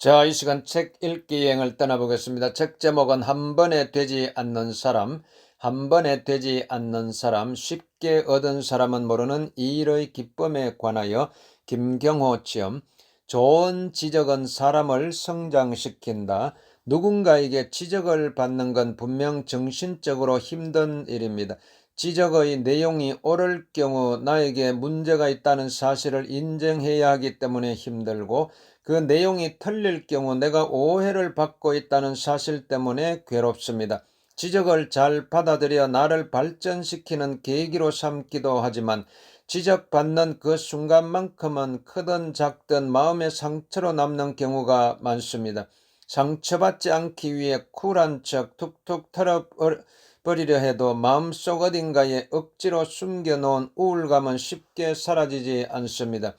자, 이 시간 책 읽기 여행을 떠나보겠습니다. 책 제목은 한 번에 되지 않는 사람, 한 번에 되지 않는 사람, 쉽게 얻은 사람은 모르는 이 일의 기쁨에 관하여 김경호 지음. 좋은 지적은 사람을 성장시킨다. 누군가에게 지적을 받는 건 분명 정신적으로 힘든 일입니다. 지적의 내용이 옳을 경우 나에게 문제가 있다는 사실을 인정해야 하기 때문에 힘들고, 그 내용이 틀릴 경우 내가 오해를 받고 있다는 사실 때문에 괴롭습니다. 지적을 잘 받아들여 나를 발전시키는 계기로 삼기도 하지만, 지적받는 그 순간만큼은 크든 작든 마음의 상처로 남는 경우가 많습니다. 상처받지 않기 위해 쿨한 척 툭툭 털어버리려 해도 마음속 어딘가에 억지로 숨겨놓은 우울감은 쉽게 사라지지 않습니다.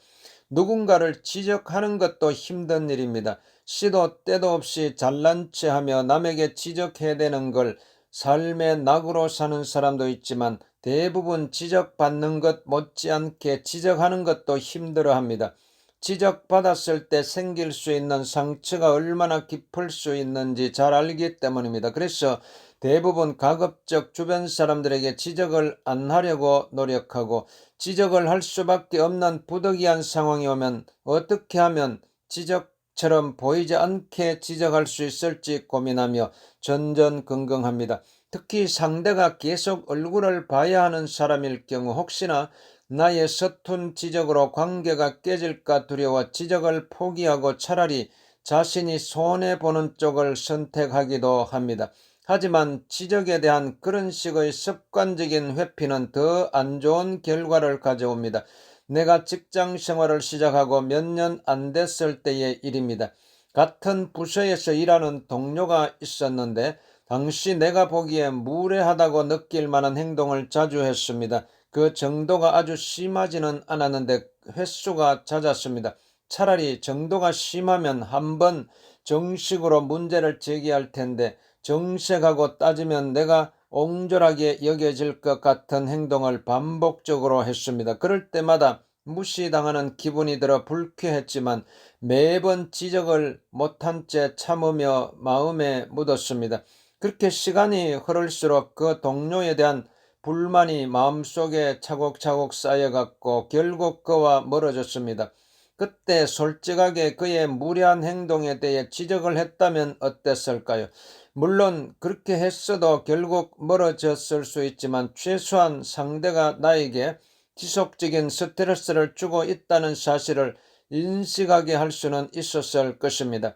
누군가를 지적하는 것도 힘든 일입니다. 시도 때도 없이 잘난 체하며 남에게 지적해대는 걸 삶의 낙으로 사는 사람도 있지만, 대부분 지적받는 것 못지않게 지적하는 것도 힘들어합니다. 지적받았을 때 생길 수 있는 상처가 얼마나 깊을 수 있는지 잘 알기 때문입니다. 그래서 대부분 가급적 주변 사람들에게 지적을 안 하려고 노력하고, 지적을 할 수밖에 없는 부득이한 상황이 오면 어떻게 하면 지적처럼 보이지 않게 지적할 수 있을지 고민하며 전전긍긍합니다. 특히 상대가 계속 얼굴을 봐야 하는 사람일 경우 혹시나 나의 서툰 지적으로 관계가 깨질까 두려워 지적을 포기하고 차라리 자신이 손해보는 쪽을 선택하기도 합니다. 하지만 지적에 대한 그런 식의 습관적인 회피는 더 안 좋은 결과를 가져옵니다. 내가 직장 생활을 시작하고 몇 년 안 됐을 때의 일입니다. 같은 부서에서 일하는 동료가 있었는데, 당시 내가 보기에 무례하다고 느낄 만한 행동을 자주 했습니다. 그 정도가 아주 심하지는 않았는데 횟수가 잦았습니다. 차라리 정도가 심하면 한번 정식으로 문제를 제기할 텐데, 정색하고 따지면 내가 옹졸하게 여겨질 것 같은 행동을 반복적으로 했습니다. 그럴 때마다 무시당하는 기분이 들어 불쾌했지만 매번 지적을 못한 채 참으며 마음에 묻었습니다. 그렇게 시간이 흐를수록 그 동료에 대한 불만이 마음속에 차곡차곡 쌓여갔고 결국 그와 멀어졌습니다. 그때 솔직하게 그의 무례한 행동에 대해 지적을 했다면 어땠을까요? 물론 그렇게 했어도 결국 멀어졌을 수 있지만, 최소한 상대가 나에게 지속적인 스트레스를 주고 있다는 사실을 인식하게 할 수는 있었을 것입니다.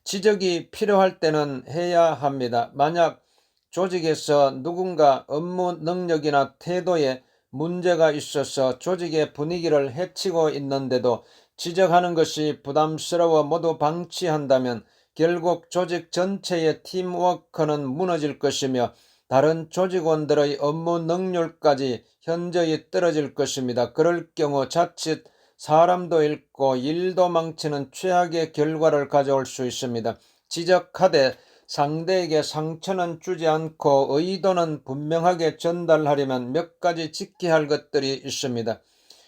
지적이 필요할 때는 해야 합니다. 만약 조직에서 누군가 업무 능력이나 태도에 문제가 있어서 조직의 분위기를 해치고 있는데도 지적하는 것이 부담스러워 모두 방치한다면 결국 조직 전체의 팀워크는 무너질 것이며 다른 조직원들의 업무 능률까지 현저히 떨어질 것입니다. 그럴 경우 자칫 사람도 잃고 일도 망치는 최악의 결과를 가져올 수 있습니다. 지적하되 상대에게 상처는 주지 않고 의도는 분명하게 전달하려면 몇 가지 지켜야 할 것들이 있습니다.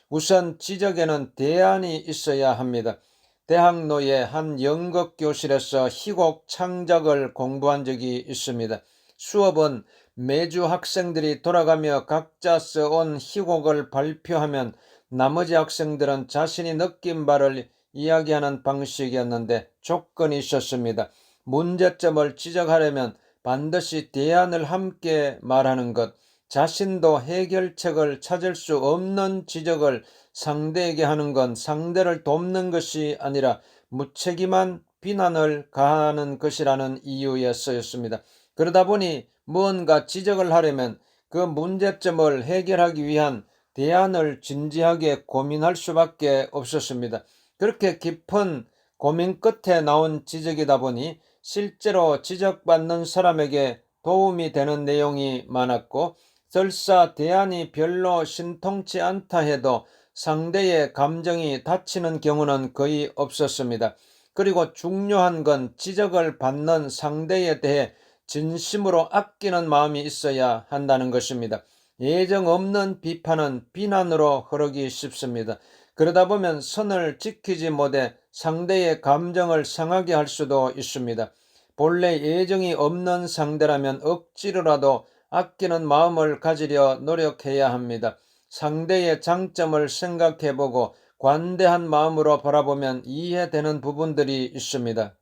우선 지적에는 대안이 있어야 합니다. 대학로의 한 연극 교실에서 희곡 창작을 공부한 적이 있습니다. 수업은 매주 학생들이 돌아가며 각자 써온 희곡을 발표하면 나머지 학생들은 자신이 느낀 바를 이야기하는 방식이었는데 조건이 있었습니다. 문제점을 지적하려면 반드시 대안을 함께 말하는 것, 자신도 해결책을 찾을 수 없는 지적을 상대에게 하는 건 상대를 돕는 것이 아니라 무책임한 비난을 가하는 것이라는 이유에 쓰였습니다. 그러다 보니 무언가 지적을 하려면 그 문제점을 해결하기 위한 대안을 진지하게 고민할 수밖에 없었습니다. 그렇게 깊은 고민 끝에 나온 지적이다 보니 실제로 지적받는 사람에게 도움이 되는 내용이 많았고, 설사 대안이 별로 신통치 않다 해도 상대의 감정이 다치는 경우는 거의 없었습니다. 그리고 중요한 건 지적을 받는 상대에 대해 진심으로 아끼는 마음이 있어야 한다는 것입니다. 예정 없는 비판은 비난으로 흐르기 쉽습니다. 그러다 보면 선을 지키지 못해 상대의 감정을 상하게 할 수도 있습니다. 본래 애정이 없는 상대라면 억지로라도 아끼는 마음을 가지려 노력해야 합니다. 상대의 장점을 생각해보고 관대한 마음으로 바라보면 이해되는 부분들이 있습니다.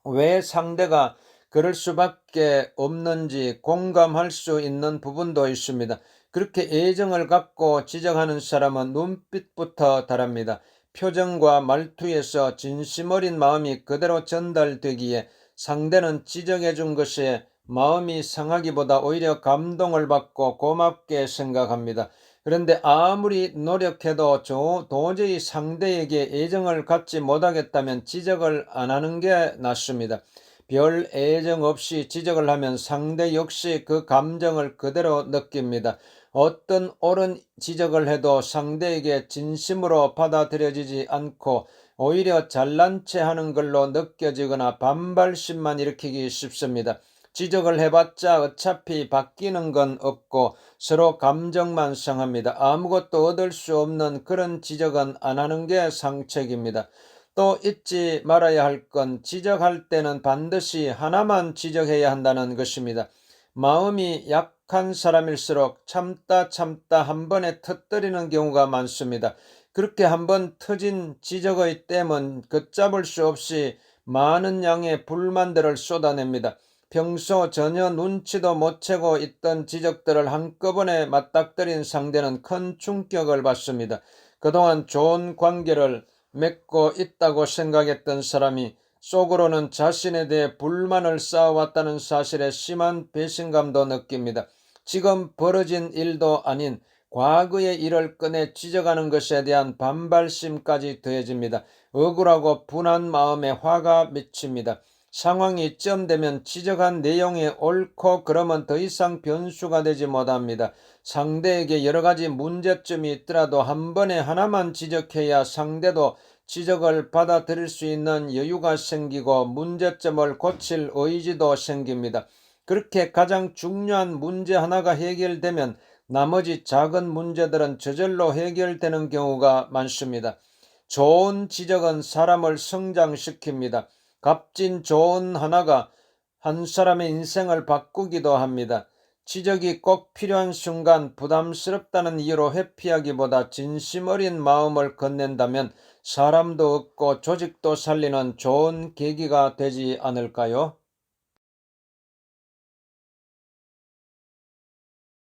왜 상대가 그럴 수밖에 없는지 공감할 수 있는 부분도 있습니다. 그렇게 애정을 갖고 지적하는 사람은 눈빛부터 다릅니다. 표정과 말투에서 진심 어린 마음이 그대로 전달되기에 상대는 지적해 준 것에 마음이 상하기보다 오히려 감동을 받고 고맙게 생각합니다. 그런데 아무리 노력해도 도저히 상대에게 애정을 갖지 못하겠다면 지적을 안 하는 게 낫습니다. 별 애정 없이 지적을 하면 상대 역시 그 감정을 그대로 느낍니다. 어떤 옳은 지적을 해도 상대에게 진심으로 받아들여지지 않고 오히려 잘난 체 하는 걸로 느껴지거나 반발심만 일으키기 쉽습니다. 지적을 해봤자 어차피 바뀌는 건 없고 서로 감정만 상합니다. 아무것도 얻을 수 없는 그런 지적은 안 하는 게 상책입니다. 또 잊지 말아야 할 건 지적할 때는 반드시 하나만 지적해야 한다는 것입니다. 마음이 약한 사람일수록 참다 한 번에 터뜨리는 경우가 많습니다. 그렇게 한번 터진 지적의 댐은 걷잡을 수 없이 많은 양의 불만들을 쏟아냅니다. 평소 전혀 눈치도 못 채고 있던 지적들을 한꺼번에 맞닥뜨린 상대는 큰 충격을 받습니다. 그동안 좋은 관계를 맺고 있다고 생각했던 사람이 속으로는 자신에 대해 불만을 쌓아왔다는 사실에 심한 배신감도 느낍니다. 지금 벌어진 일도 아닌 과거의 일을 꺼내 지적하는 것에 대한 반발심까지 더해집니다. 억울하고 분한 마음에 화가 맺힙니다. 상황이 이쯤되면 지적한 내용이 옳고 그러면 더 이상 변수가 되지 못합니다. 상대에게 여러 가지 문제점이 있더라도 한 번에 하나만 지적해야 상대도 지적을 받아들일 수 있는 여유가 생기고 문제점을 고칠 의지도 생깁니다. 그렇게 가장 중요한 문제 하나가 해결되면 나머지 작은 문제들은 저절로 해결되는 경우가 많습니다. 좋은 지적은 사람을 성장시킵니다. 값진 조언 하나가 한 사람의 인생을 바꾸기도 합니다. 지적이 꼭 필요한 순간 부담스럽다는 이유로 회피하기보다 진심 어린 마음을 건넨다면 사람도 얻고 조직도 살리는 좋은 계기가 되지 않을까요?